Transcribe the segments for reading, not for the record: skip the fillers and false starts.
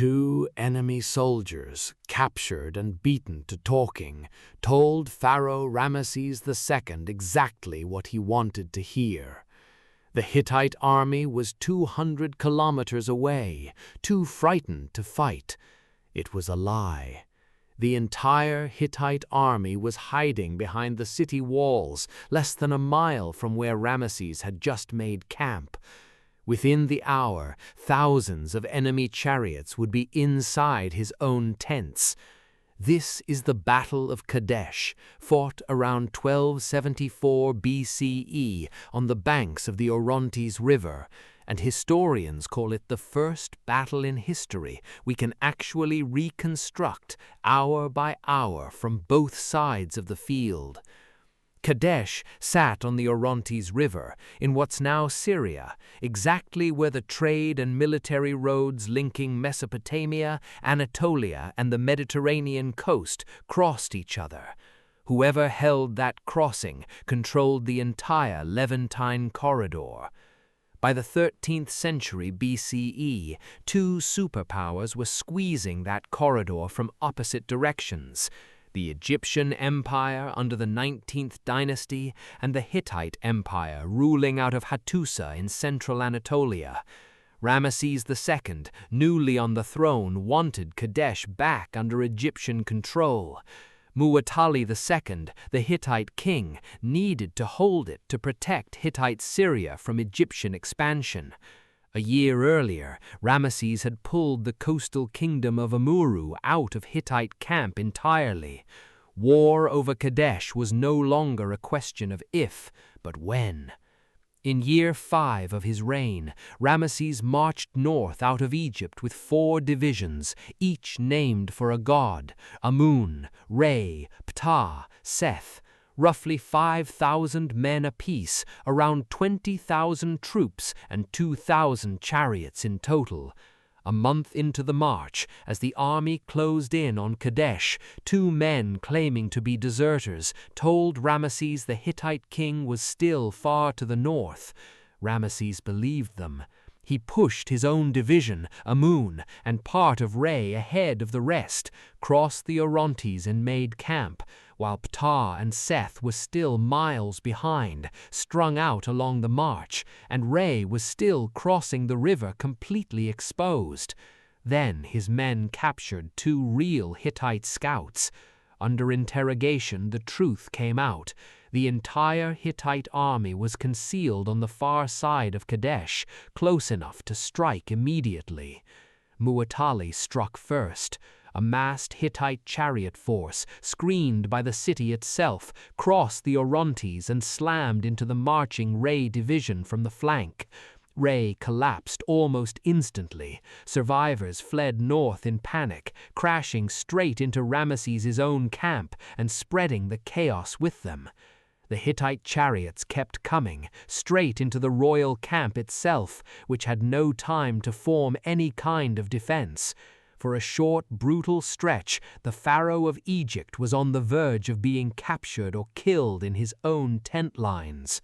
Two enemy soldiers, captured and beaten to talking, told Pharaoh Ramesses II exactly what he wanted to hear. The Hittite army was 200 kilometers away, too frightened to fight. It was a lie. The entire Hittite army was hiding behind the city walls, less than a mile from where Ramesses had just made camp. Within the hour, thousands of enemy chariots would be inside his own tents. This is the Battle of Kadesh, fought around 1274 BCE on the banks of the Orontes River, and historians call it the first battle in history we can actually reconstruct hour by hour from both sides of the field. Kadesh sat on the Orontes River, in what's now Syria, exactly where the trade and military roads linking Mesopotamia, Anatolia, and the Mediterranean coast crossed each other. Whoever held that crossing controlled the entire Levantine corridor. By the 13th century BCE, two superpowers were squeezing that corridor from opposite directions: the Egyptian Empire under the 19th dynasty and the Hittite Empire ruling out of Hattusa in central Anatolia. Ramesses II, newly on the throne, wanted Kadesh back under Egyptian control. Muwatalli II, the Hittite king, needed to hold it to protect Hittite Syria from Egyptian expansion. A year earlier, Ramesses had pulled the coastal kingdom of Amurru out of Hittite camp entirely. War over Kadesh was no longer a question of if, but when. In year 5 of his reign, Ramesses marched north out of Egypt with 4 divisions, each named for a god: Amun, Re, Ptah, Seth. Roughly 5,000 men apiece, around 20,000 troops and 2,000 chariots in total. A month into the march, as the army closed in on Kadesh, 2 men claiming to be deserters told Ramesses the Hittite king was still far to the north. Ramesses believed them. He pushed his own division, Amun, and part of Re ahead of the rest, crossed the Orontes and made camp, while Ptah and Seth were still miles behind, strung out along the march, and Re was still crossing the river completely exposed. Then his men captured 2 real Hittite scouts. Under interrogation, the truth came out. The entire Hittite army was concealed on the far side of Kadesh, close enough to strike immediately. Muwatalli struck first. A massed Hittite chariot force, screened by the city itself, crossed the Orontes and slammed into the marching Re division from the flank. Re collapsed almost instantly. Survivors fled north in panic, crashing straight into Ramesses' own camp and spreading the chaos with them. The Hittite chariots kept coming, straight into the royal camp itself, which had no time to form any kind of defense. For a short, brutal stretch, the Pharaoh of Egypt was on the verge of being captured or killed in his own tent lines.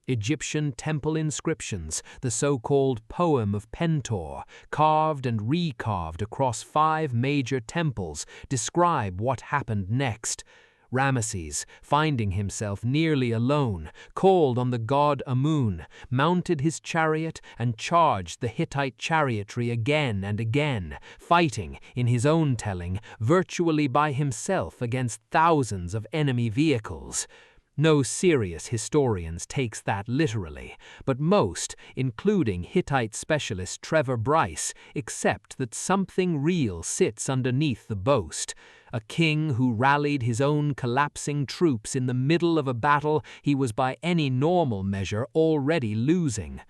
Egyptian temple inscriptions, the so-called Poem of Pentor, carved and recarved across 5 major temples, describe what happened next. Ramesses, finding himself nearly alone, called on the god Amun, mounted his chariot and charged the Hittite chariotry again and again, fighting, in his own telling, virtually by himself against thousands of enemy vehicles. No serious historians takes that literally, but most, including Hittite specialist Trevor Bryce, accept that something real sits underneath the boast. A king who rallied his own collapsing troops in the middle of a battle he was by any normal measure already losing.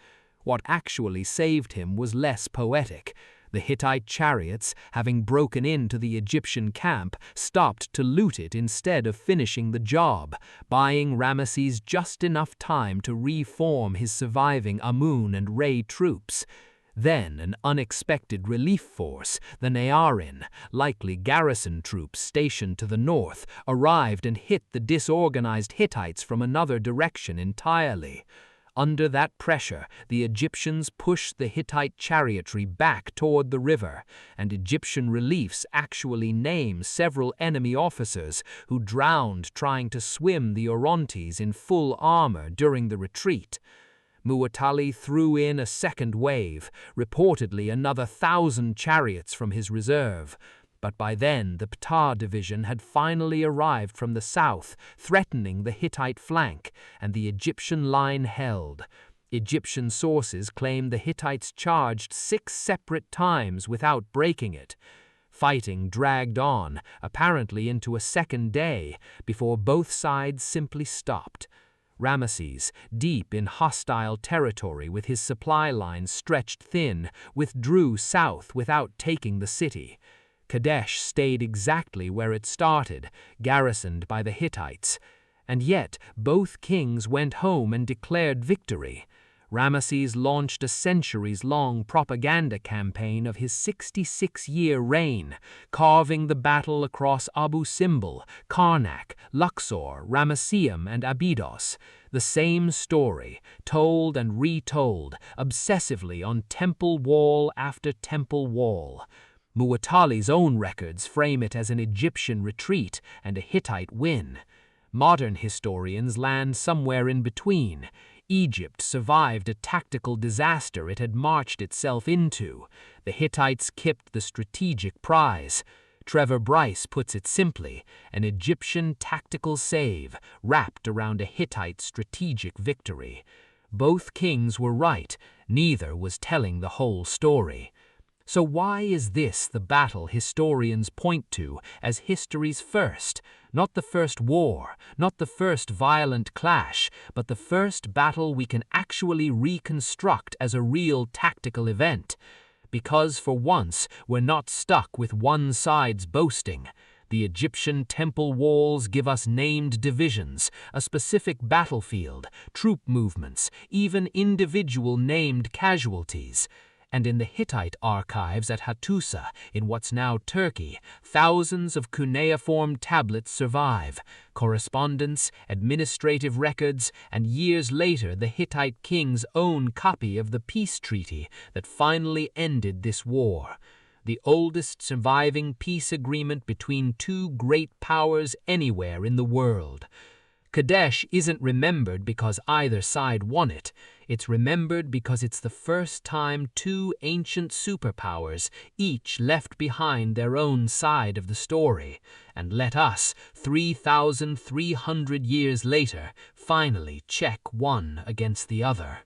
What actually saved him was less poetic. The Hittite chariots, having broken into the Egyptian camp, stopped to loot it instead of finishing the job, buying Ramesses just enough time to reform his surviving Amun and Re troops. Then an unexpected relief force, the Naarin, likely garrison troops stationed to the north, arrived and hit the disorganized Hittites from another direction entirely. Under that pressure, the Egyptians pushed the Hittite chariotry back toward the river, and Egyptian reliefs actually name several enemy officers who drowned trying to swim the Orontes in full armor during the retreat. Muwatalli threw in a second wave, reportedly another 1,000 chariots from his reserve. But by then, the Ptah division had finally arrived from the south, threatening the Hittite flank, and the Egyptian line held. Egyptian sources claim the Hittites charged 6 separate times without breaking it. Fighting dragged on, apparently into a second day, before both sides simply stopped. Ramesses, deep in hostile territory with his supply lines stretched thin, withdrew south without taking the city. Kadesh stayed exactly where it started, garrisoned by the Hittites. And yet, both kings went home and declared victory. Ramesses launched a centuries-long propaganda campaign of his 66-year reign, carving the battle across Abu Simbel, Karnak, Luxor, Ramesseum, and Abydos. The same story, told and retold, obsessively on temple wall after temple wall. Muwatalli's own records frame it as an Egyptian retreat and a Hittite win. Modern historians land somewhere in between. Egypt survived a tactical disaster it had marched itself into. The Hittites kept the strategic prize. Trevor Bryce puts it simply, an Egyptian tactical save wrapped around a Hittite strategic victory. Both kings were right, neither was telling the whole story. So why is this the battle historians point to as history's first? Not the first war, not the first violent clash, but the first battle we can actually reconstruct as a real tactical event. Because for once, we're not stuck with one side's boasting. The Egyptian temple walls give us named divisions, a specific battlefield, troop movements, even individual named casualties. And in the Hittite archives at Hattusa, in what's now Turkey, thousands of cuneiform tablets survive, correspondence, administrative records, and years later the Hittite king's own copy of the peace treaty that finally ended this war. The oldest surviving peace agreement between two great powers anywhere in the world. Kadesh isn't remembered because either side won it. It's remembered because it's the first time two ancient superpowers each left behind their own side of the story, and let us, 3,300 years later, finally check one against the other.